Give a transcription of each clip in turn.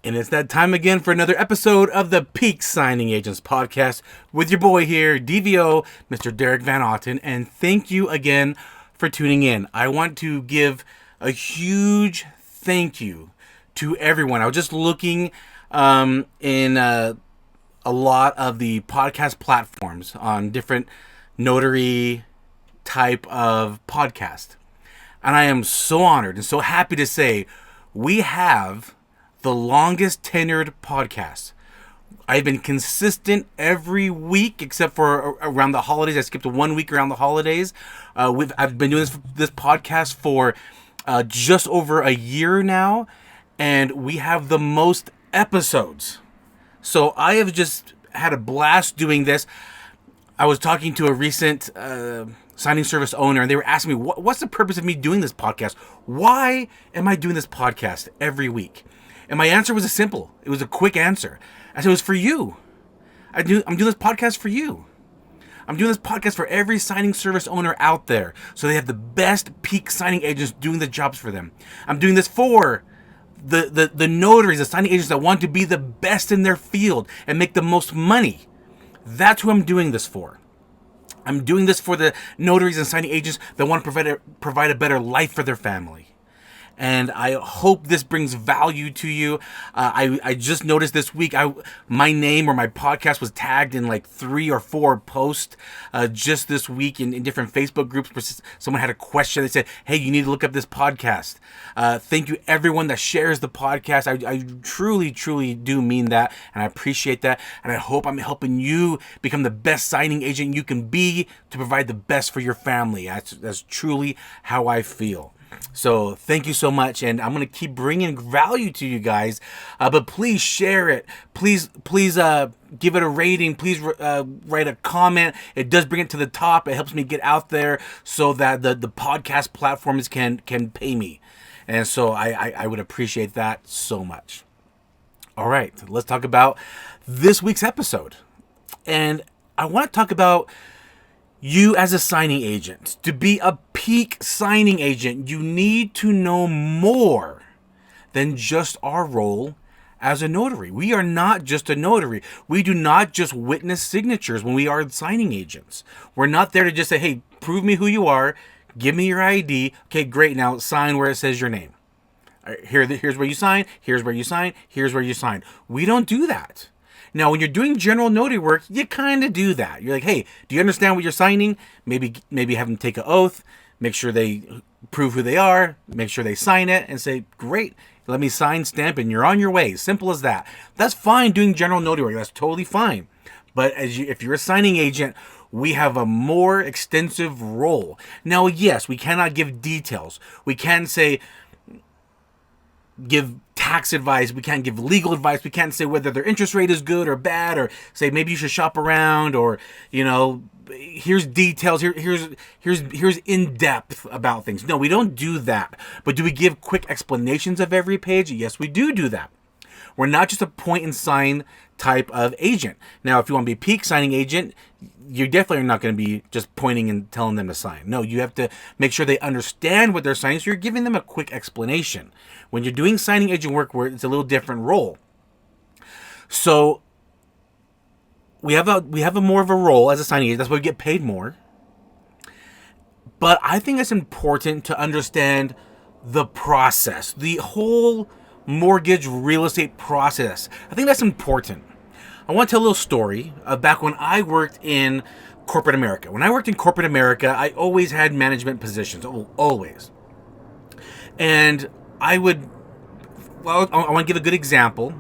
And it's that time again for another episode of the Peak Signing Agents podcast with your boy here, DVO, Mr. Derek Van Otten. And thank you again for tuning in. I want to give a huge thank you to everyone. I was just looking in a lot of the podcast platforms on different notary type of podcast. And I am so honored and so happy to say we have the longest tenured podcast. I've been consistent every week except for around the holidays. I skipped 1 week around the holidays. I've been doing this podcast for just over a year now, and we have the most episodes. So I have just had a blast doing this. I was talking to a recent signing service owner, and they were asking me, what's the purpose of me doing this podcast? Why am I doing this podcast every week? And my answer was simple. It was a quick answer. I said, it was for you. I'm doing this podcast for you. I'm doing this podcast for every signing service owner out there, so they have the best peak signing agents doing the jobs for them. I'm doing this for the notaries, the signing agents that want to be the best in their field and make the most money. That's who I'm doing this for. I'm doing this for the notaries and signing agents that want to provide a better life for their family. And I hope this brings value to you. I just noticed this week my name or my podcast was tagged in like 3 or 4 posts just this week in different Facebook groups. Someone had a question. They said, hey, you need to look up this podcast. Thank you everyone that shares the podcast. I truly, truly do mean that, and I appreciate that. And I hope I'm helping you become the best signing agent you can be to provide the best for your family. That's truly how I feel. So thank you so much, and I'm going to keep bringing value to you guys, but please share it. Please give it a rating. Please write a comment. It does bring it to the top. It helps me get out there so that the podcast platforms can pay me, and so I would appreciate that so much. All right, let's talk about this week's episode, and I want to talk about you as a signing agent. To be a peak signing agent, you need to know more than just our role as a notary. We are not just a notary. We do not just witness signatures when we are signing agents. We're not there to just say, hey, prove me who you are, give me your ID. Okay, great, now sign where it says your name. All right, here's where you sign, here's where you sign, here's where you sign. We don't do that. Now, when you're doing general notary work, you kind of do that. You're like, hey, do you understand what you're signing? Maybe have them take an oath, make sure they prove who they are, make sure they sign it, and say, great, let me sign, stamp, and you're on your way. Simple as that. That's fine doing general notary work. That's totally fine. But if you're a signing agent, we have a more extensive role. Now, yes, we cannot give details. We can say, give tax advice, we can't give legal advice, we can't say whether their interest rate is good or bad, or say maybe you should shop around, or here's details, here's in depth about things. No, we don't do that. But do we give quick explanations of every page? Yes, we do that. We're not just a point and sign type of agent. Now, if you want to be a peak signing agent, you definitely are not going to be just pointing and telling them to sign. No, you have to make sure they understand what they're signing, so you're giving them a quick explanation. When you're doing signing agent work, where it's a little different role. So we have a more of a role as a signing agent. That's why we get paid more. But I think it's important to understand the process, the whole mortgage real estate process. I think that's important. I want to tell a little story of back when I worked in corporate America. When I worked in corporate America, I always had management positions, always. And I want to give a good example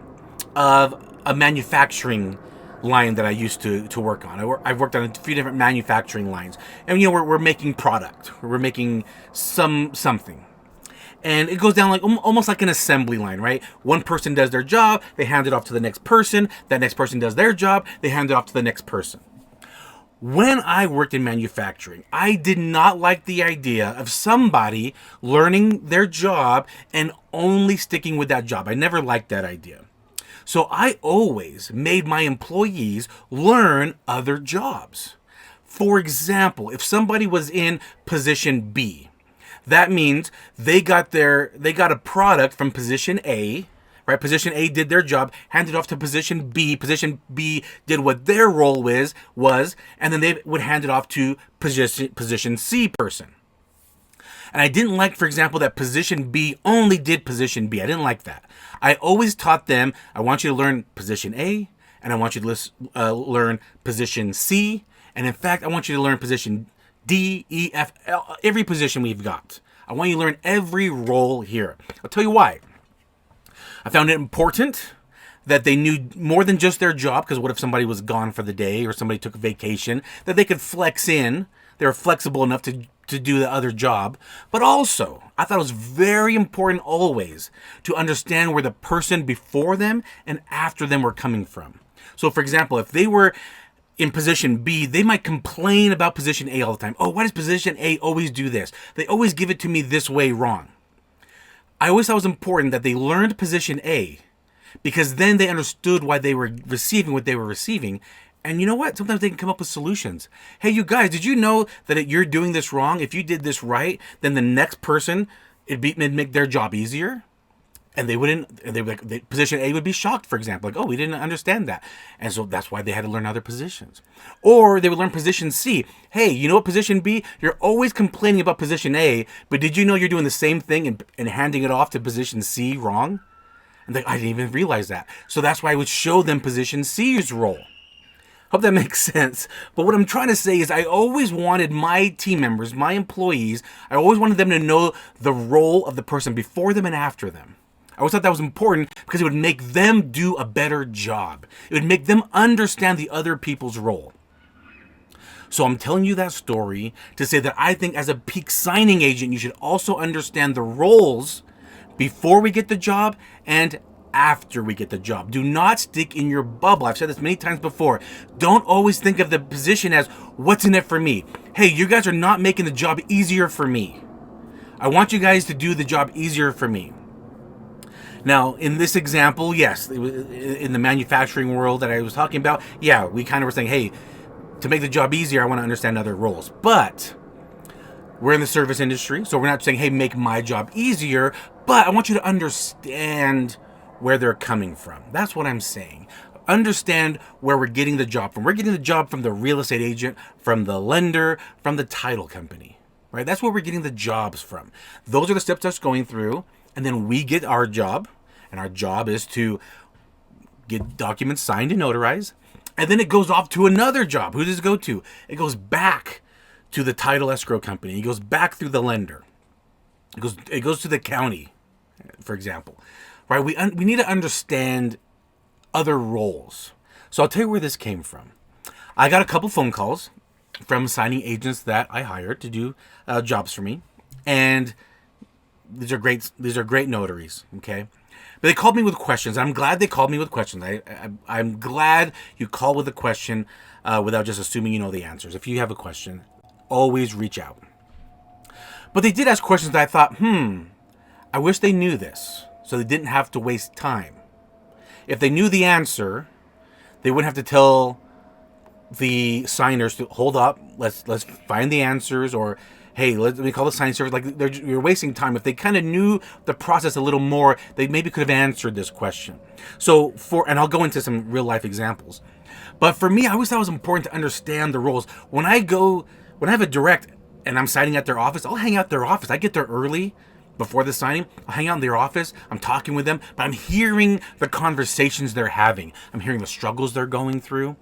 of a manufacturing line that I used to work on. I've worked on a few different manufacturing lines. And, we're making product. We're making something. And it goes down like almost like an assembly line, right? One person does their job, they hand it off to the next person. That next person does their job, they hand it off to the next person. When I worked in manufacturing, I did not like the idea of somebody learning their job and only sticking with that job. I never liked that idea. So I always made my employees learn other jobs. For example, if somebody was in position B, that means they got a product from position A, right? Position A did their job, handed off to position B. Position B did what their role was, and then they would hand it off to position C person. And I didn't like, for example, that position B only did position B. I didn't like that. I always taught them, I want you to learn position A, and I want you to learn position C, and in fact, I want you to learn position D, E, F, L, every position we've got. I want you to learn every role here. I'll tell you why. I found it important that they knew more than just their job, because what if somebody was gone for the day or somebody took a vacation, that they could flex in. They were flexible enough to do the other job. But also, I thought it was very important always to understand where the person before them and after them were coming from. So, for example, if they were in position B, they might complain about position A all the time. Oh, why does position A always do this? They always give it to me this way wrong. I always thought it was important that they learned position A, because then they understood why they were receiving what they were receiving. And you know what? Sometimes they can come up with solutions. Hey, you guys, did you know that you're doing this wrong? If you did this right, then the next person, it'd make their job easier. And they wouldn't, and they would like, position A would be shocked, for example. Like, oh, we didn't understand that. And so that's why they had to learn other positions. Or they would learn position C. Hey, you know what, position B? You're always complaining about position A, but did you know you're doing the same thing and handing it off to position C wrong? And I didn't even realize that. So that's why I would show them position C's role. Hope that makes sense. But what I'm trying to say is I always wanted my team members, my employees, I always wanted them to know the role of the person before them and after them. I always thought that was important because it would make them do a better job. It would make them understand the other people's role. So I'm telling you that story to say that I think as a peak signing agent, you should also understand the roles before we get the job and after we get the job. Do not stick in your bubble. I've said this many times before. Don't always think of the position as what's in it for me. Hey, you guys are not making the job easier for me. I want you guys to do the job easier for me. Now, in this example, yes, in the manufacturing world that I was talking about, yeah, we kind of were saying, hey, to make the job easier, I want to understand other roles. But we're in the service industry, so we're not saying, hey, make my job easier, but I want you to understand where they're coming from. That's what I'm saying. Understand where we're getting the job from. We're getting the job from the real estate agent, from the lender, from the title company, right? That's where we're getting the jobs from. Those are the steps that's going through, and then we get our job, and our job is to get documents signed and notarized, and then it goes off to another job. Who does it go to? It goes back to the title escrow company. It goes back through the lender. It goes to the county, for example. Right? We need to understand other roles. So I'll tell you where this came from. I got a couple phone calls from signing agents that I hired to do jobs for me, and these are great notaries. Okay, but they called me with questions. I'm glad they called me with questions. I'm glad you call with a question without just assuming you know the answers. If you have a question, always reach out. But they did ask questions that I thought, I wish they knew this, so they didn't have to waste time. If they knew the answer, they wouldn't have to tell the signers to hold up, let's find the answers, or hey, let me call the signing service. Like you're wasting time. If they kind of knew the process a little more, they maybe could have answered this question. So and I'll go into some real life examples. But for me, I always thought it was important to understand the roles. When I have a direct and I'm signing at their office, I'll hang out at their office. I get there early. Before the signing, I'll hang out in their office. I'm talking with them, but I'm hearing the conversations they're having. I'm hearing the struggles they're going through,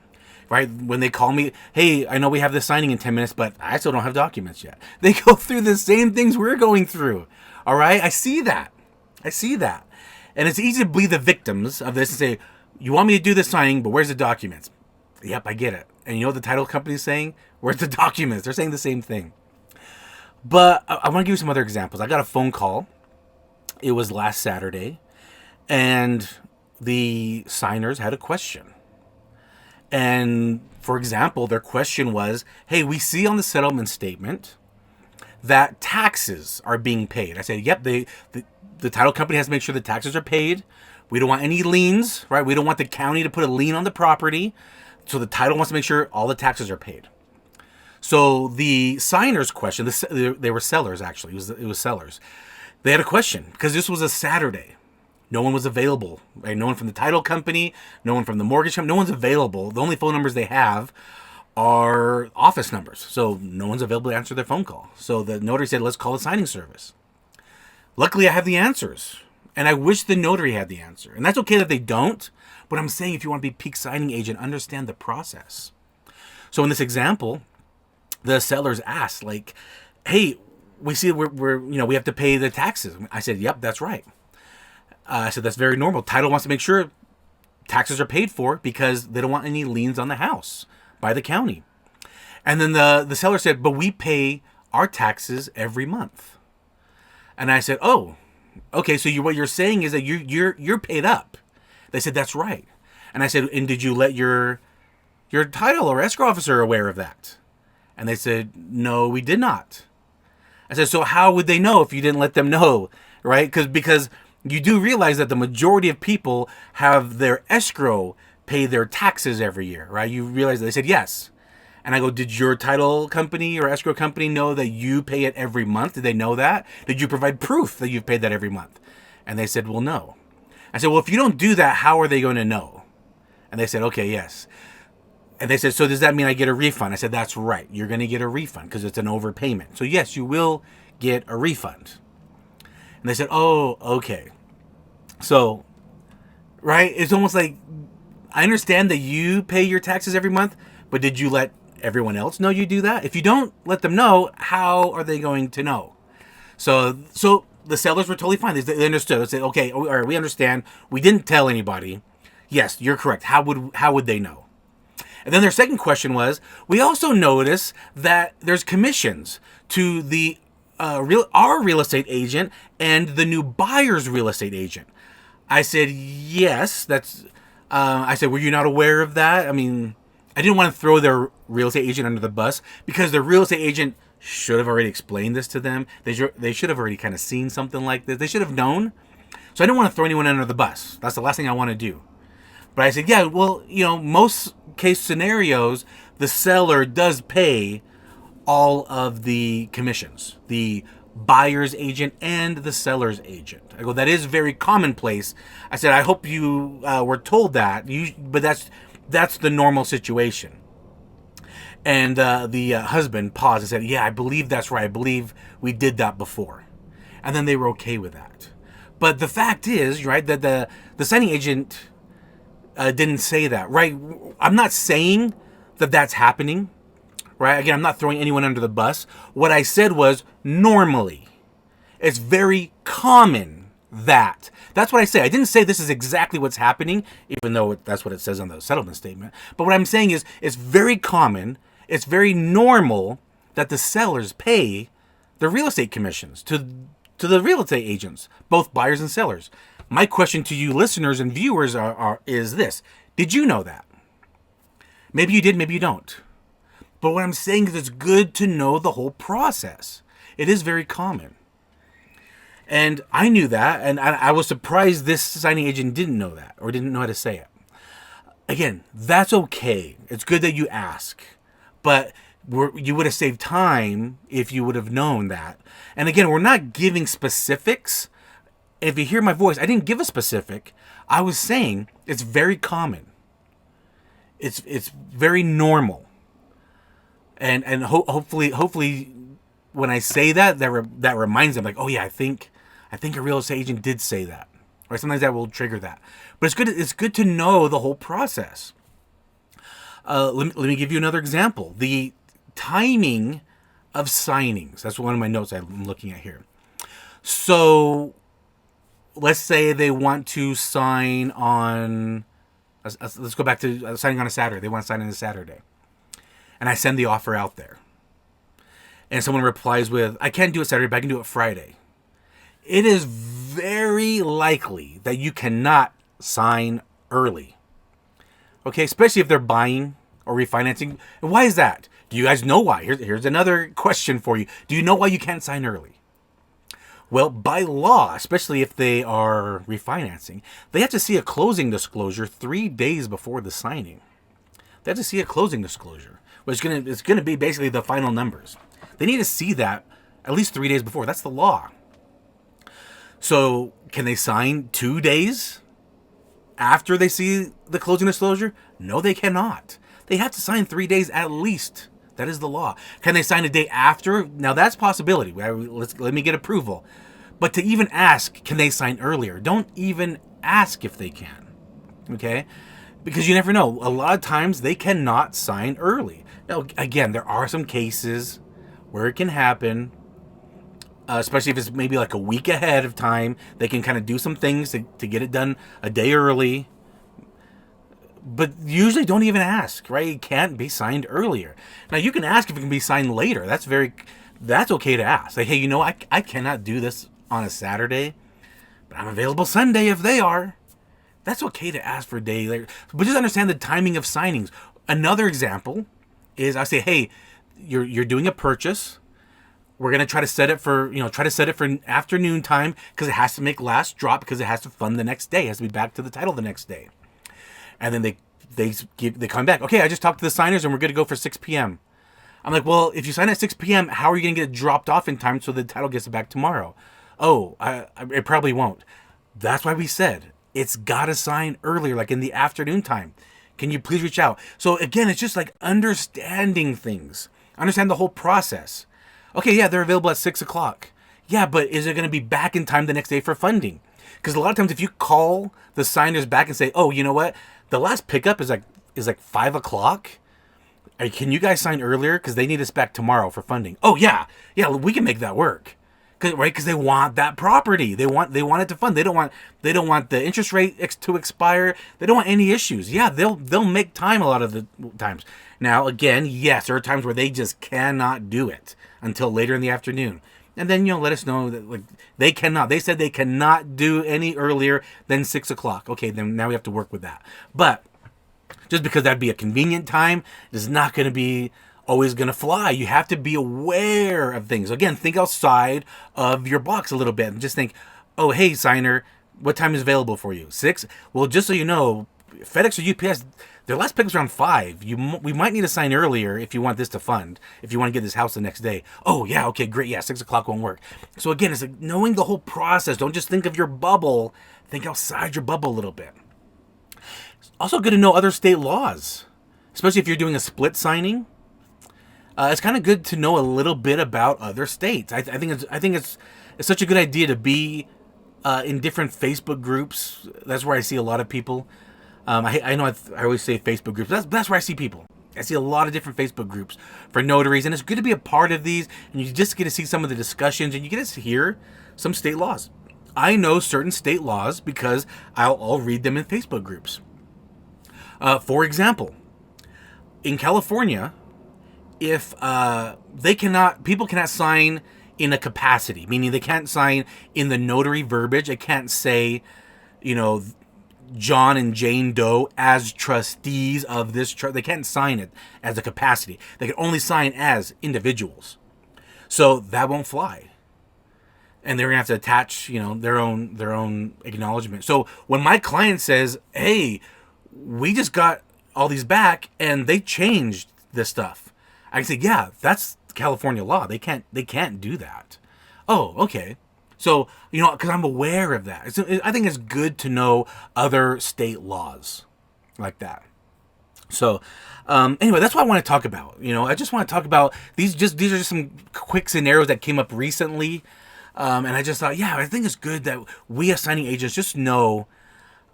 right? When they call me, hey, I know we have this signing in 10 minutes, but I still don't have documents yet. They go through the same things we're going through, all right? I see that. And it's easy to be the victims of this and say, you want me to do this signing, but where's the documents? Yep, I get it. And you know what the title company's saying? Where's the documents? They're saying the same thing. But I want to give you some other examples. I got a phone call. It was last Saturday. And the signers had a question. And, for example, their question was, hey, we see on the settlement statement that taxes are being paid. I said, yep, the title company has to make sure the taxes are paid. We don't want any liens, right? We don't want the county to put a lien on the property. So the title wants to make sure all the taxes are paid. So the signers' question, they were sellers actually, it was sellers. They had a question because this was a Saturday. No one was available. Right? No one from the title company, no one from the mortgage company, no one's available. The only phone numbers they have are office numbers. So no one's available to answer their phone call. So the notary said, let's call a signing service. Luckily, I have the answers. And I wish the notary had the answer. And that's okay that they don't. But I'm saying if you want to be peak signing agent, understand the process. So in this example, the sellers asked, like, hey, we see we have to pay the taxes. I said, yep, that's right. I said, that's very normal. Title wants to make sure taxes are paid for because they don't want any liens on the house by the county. And then the seller said, but we pay our taxes every month. And I said, oh, okay, so what you're saying is that you're paid up. They said, that's right. And I said, and did you let your title or escrow officer aware of that? And they said, no, we did not. I said, so how would they know if you didn't let them know, right? Because you do realize that the majority of people have their escrow pay their taxes every year, right? You realize that. They said, yes. And I go, did your title company or escrow company know that you pay it every month? Did they know that? Did you provide proof that you've paid that every month? And they said, well, no. I said, well, if you don't do that, how are they going to know? And they said, okay, yes. And they said, so does that mean I get a refund? I said, that's right. You're going to get a refund because it's an overpayment. So yes, you will get a refund. And they said, oh, okay. So, right? It's almost like, I understand that you pay your taxes every month, but did you let everyone else know you do that? If you don't let them know, how are they going to know? So the sellers were totally fine. They understood. They said, okay, all right, we understand. We didn't tell anybody. Yes, you're correct. How would they know? And then their second question was, we also notice that there's commissions to the our real estate agent and the new buyer's real estate agent. I said, yes, that's, I said, were you not aware of that? I mean, I didn't want to throw their real estate agent under the bus because the real estate agent should have already explained this to them. They should have already kind of seen something like this. They should have known. So I didn't want to throw anyone under the bus. That's the last thing I want to do. But I said, yeah, well, most case scenarios, the seller does pay all of the commissions, the buyer's agent and the seller's agent. I go, that is very commonplace. I said, I hope you were told that, but that's the normal situation. And the husband paused and said, yeah, I believe that's right. I believe we did that before. And then they were okay with that. But the fact is, right, that the signing agent didn't say that, right? I'm not saying that that's happening, right? Again, I'm not throwing anyone under the bus. What I said was normally. It's very common that. That's what I say. I didn't say this is exactly what's happening, even though that's what it says on the settlement statement. But what I'm saying is it's very common, it's very normal that the sellers pay the real estate commissions to the real estate agents, both buyers and sellers. My question to you listeners and viewers is this. Did you know that? Maybe you did, maybe you don't. But what I'm saying is it's good to know the whole process. It is very common. And I knew that, and I was surprised this signing agent didn't know that or didn't know how to say it. Again, that's okay. It's good that you ask. But you would have saved time if you would have known that. And again, we're not giving specifics. If you hear my voice, I didn't give a specific. I was saying it's very common. It's very normal. And hopefully when I say that reminds them, like, oh yeah, I think a real estate agent did say that. Or sometimes that will trigger that. But it's good to know the whole process. Let me give you another example. The timing of signings. That's one of my notes I'm looking at here. So let's say they want to sign on, let's go back to signing on a Saturday. They want to sign on a Saturday. And I send the offer out there. And someone replies with, I can't do it Saturday, but I can do it Friday. It is very likely that you cannot sign early. Okay, especially if they're buying or refinancing. And why is that? Do you guys know why? Here's another question for you. Do you know why you can't sign early? Well, by law, especially if they are refinancing, they have to see a closing disclosure 3 days before the signing. They have to see a closing disclosure, which it's going to be basically the final numbers. They need to see that at least 3 days before. That's the law. So can they sign 2 days after they see the closing disclosure? No, they cannot. They have to sign 3 days at least. That is the law. Can they sign a day after? Now that's a possibility. Let me get approval. But to even ask, can they sign earlier? Don't even ask if they can. Okay? Because you never know. A lot of times they cannot sign early. Now, again, there are some cases where it can happen, especially if it's maybe like a week ahead of time. They can kind of do some things to get it done a day early. But usually don't even ask, right? It can't be signed earlier. Now, you can ask if it can be signed later. That's okay to ask. Like, hey, you know, I cannot do this on a Saturday, but I'm available Sunday if they are. That's okay to ask for a day later. But just understand the timing of signings. Another example is I say, hey, you're doing a purchase. We're going to try to set it for afternoon time because it has to make last drop because it has to fund the next day. It has to be back to the title the next day. And then they come back. Okay, I just talked to the signers and we're good to go for 6 p.m. I'm like, well, if you sign at 6 p.m., how are you going to get it dropped off in time so the title gets it back tomorrow? Oh, it probably won't. That's why we said it's got to sign earlier, like in the afternoon time. Can you please reach out? So again, it's just like understanding things. Understand the whole process. Okay, yeah, they're available at 6 o'clock. Yeah, but is it going to be back in time the next day for funding? Because a lot of times if you call the signers back and say, oh, you know what? The last pickup is like 5 o'clock. Can you guys sign earlier? Because they need us back tomorrow for funding. Oh, yeah, we can make that work. Right? Because they want that property. They want it to fund. They don't want the interest rate to expire. They don't want any issues. Yeah, they'll make time a lot of the times. Now, again, yes, there are times where they just cannot do it until later in the afternoon. And then, let us know that like they cannot. They said they cannot do any earlier than 6 o'clock. Okay, then now we have to work with that. But just because that'd be a convenient time is not going to be always going to fly. You have to be aware of things. Again, think outside of your box a little bit and just think, oh, hey, signer, what time is available for you? 6? Well, just so you know, FedEx or UPS, their last pickup's around 5. We might need to sign earlier if you want this to fund, if you want to get this house the next day. Oh, yeah, okay, great. Yeah, 6 o'clock won't work. So again, it's like knowing the whole process. Don't just think of your bubble. Think outside your bubble a little bit. It's also good to know other state laws, especially if you're doing a split signing. It's kind of good to know a little bit about other states. I think it's such a good idea to be in different Facebook groups. That's where I see a lot of people. I know I always say Facebook groups. That's where I see people. I see a lot of different Facebook groups for notaries, and it's good to be a part of these. And you just get to see some of the discussions, and you get to hear some state laws. I know certain state laws because I'll read them in Facebook groups. For example, in California, if people cannot sign in a capacity, meaning they can't sign in the notary verbiage. It can't say, John and Jane Doe as trustees of this trust. They can't sign it as a capacity. They can only sign as individuals. So that won't fly. And they're gonna have to attach, their own acknowledgement. So when my client says, "Hey, we just got all these back and they changed this stuff," I can say, "Yeah, that's California law. They can't do that." Oh, okay. So, because I'm aware of that. I think it's good to know other state laws like that. So, anyway, that's what I want to talk about. I just want to talk about these are just some quick scenarios that came up recently. And I just thought, I think it's good that we as signing agents just know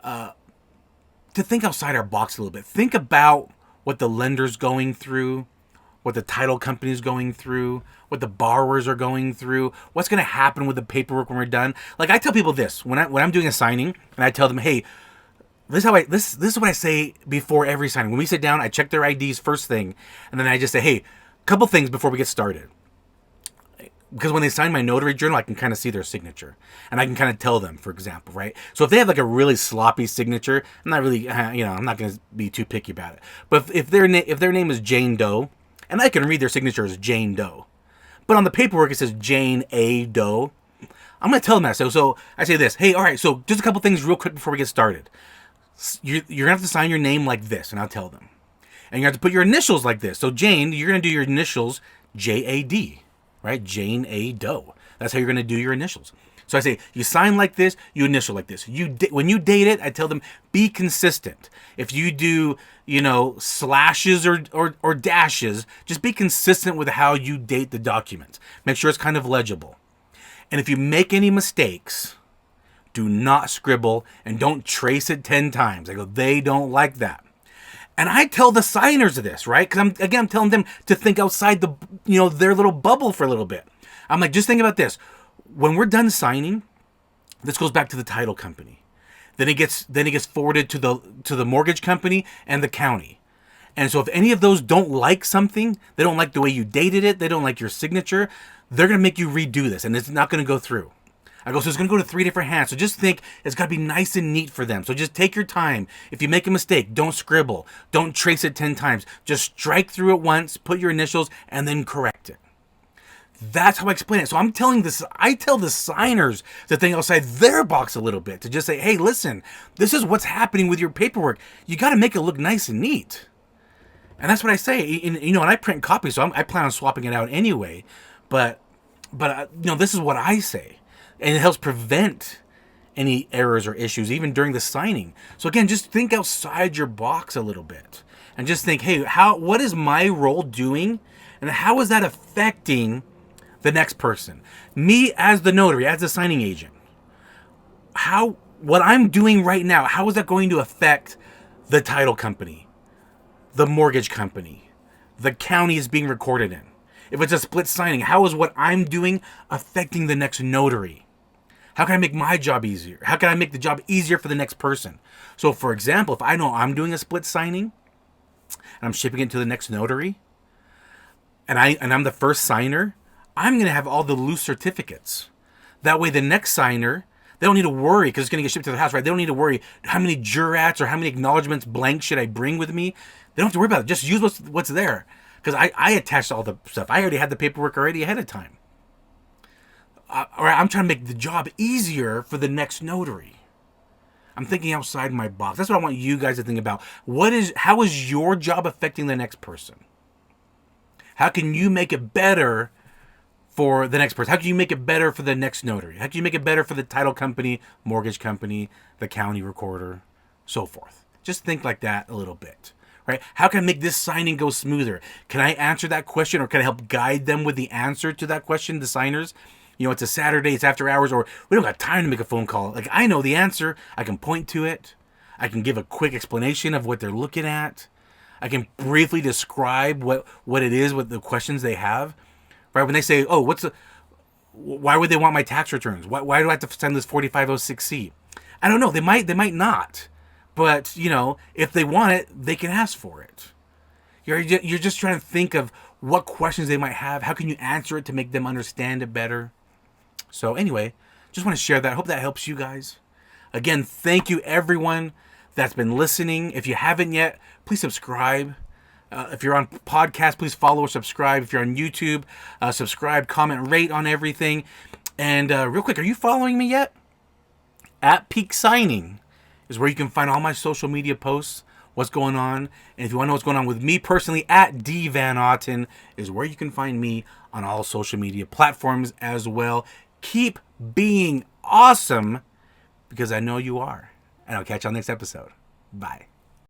to think outside our box a little bit. Think about what the lender's going through, what the title company is going through, what the borrowers are going through, what's going to happen with the paperwork when we're done. Like I tell people this when I'm doing a signing, and I tell them, hey, this is what I say before every signing. When we sit down, I check their IDs first thing, and then I just say, hey, a couple things before we get started. Because when they sign my notary journal, I can kind of see their signature, and I can kind of tell them, for example, right? So if they have like a really sloppy signature, I'm not really, I'm not going to be too picky about it. But if their name is Jane Doe, and I can read their signature as Jane Doe, but on the paperwork it says Jane A. Doe, I'm going to tell them that. So I say this, hey, all right, so just a couple things real quick before we get started. You're going to have to sign your name like this, and I'll tell them. And you have to put your initials like this. So Jane, you're going to do your initials J-A-D, right? Jane A. Doe. That's how you're going to do your initials. So I say, you sign like this, you initial like this. When you date it, I tell them, be consistent. If you do, slashes or dashes, just be consistent with how you date the document. Make sure it's kind of legible. And if you make any mistakes, do not scribble and don't trace it 10 times. I go, they don't like that. And I tell the signers this, right? Because I'm telling them to think outside their little bubble for a little bit. I'm like, just think about this. When we're done signing, this goes back to the title company. Then it gets forwarded to the mortgage company and the county. And so if any of those don't like something, they don't like the way you dated it, they don't like your signature, they're going to make you redo this, and it's not going to go through. I go, so it's going to go to 3 different hands. So just think it's got to be nice and neat for them. So just take your time. If you make a mistake, don't scribble. Don't trace it 10 times. Just strike through it once, put your initials, and then correct it. That's how I explain it. So I tell the signers to think outside their box a little bit, to just say, hey, listen, this is what's happening with your paperwork. You got to make it look nice and neat. And that's what I say. And I print copies, so I plan on swapping it out anyway. But this is what I say. And it helps prevent any errors or issues, even during the signing. So again, just think outside your box a little bit. And just think, hey, what is my role doing? And how is that affecting the next person? Me as the notary, as the signing agent. What I'm doing right now, how is that going to affect the title company, the mortgage company, the county is being recorded in? If it's a split signing, how is what I'm doing affecting the next notary? How can I make my job easier? How can I make the job easier for the next person? So for example, if I know I'm doing a split signing and I'm shipping it to the next notary, and I'm the first signer, I'm going to have all the loose certificates. That way the next signer, they don't need to worry because it's going to get shipped to the house, right? They don't need to worry how many jurats or how many acknowledgments blank should I bring with me. They don't have to worry about it. Just use what's there. Because I attached all the stuff. I already had the paperwork already ahead of time. I'm trying to make the job easier for the next notary. I'm thinking outside my box. That's what I want you guys to think about. How is your job affecting the next person? How can you make it better for the next person? How can you make it better for the next notary? How can you make it better for the title company, mortgage company, the county recorder, so forth? Just think like that a little bit. Right? How can I make this signing go smoother? Can I answer that question, or can I help guide them with the answer to that question, the signers? It's a Saturday, it's after hours, or we don't got time to make a phone call. Like, I know the answer. I can point to it. I can give a quick explanation of what they're looking at. I can briefly describe what it is, what the questions they have. Right? When they say, oh, why would they want my tax returns? Why do I have to send this 4506C? I don't know. They might not. But, if they want it, they can ask for it. You're just trying to think of what questions they might have. How can you answer it to make them understand it better? So anyway, just want to share that. I hope that helps you guys. Again, thank you everyone that's been listening. If you haven't yet, please subscribe. If you're on podcast, please follow or subscribe. If you're on YouTube, subscribe, comment, rate on everything. And real quick, are you following me yet? At Peak Signing is where you can find all my social media posts, what's going on. And if you want to know what's going on with me personally, at D Van Otten is where you can find me on all social media platforms as well. Keep being awesome, because I know you are. And I'll catch you on the next episode. Bye.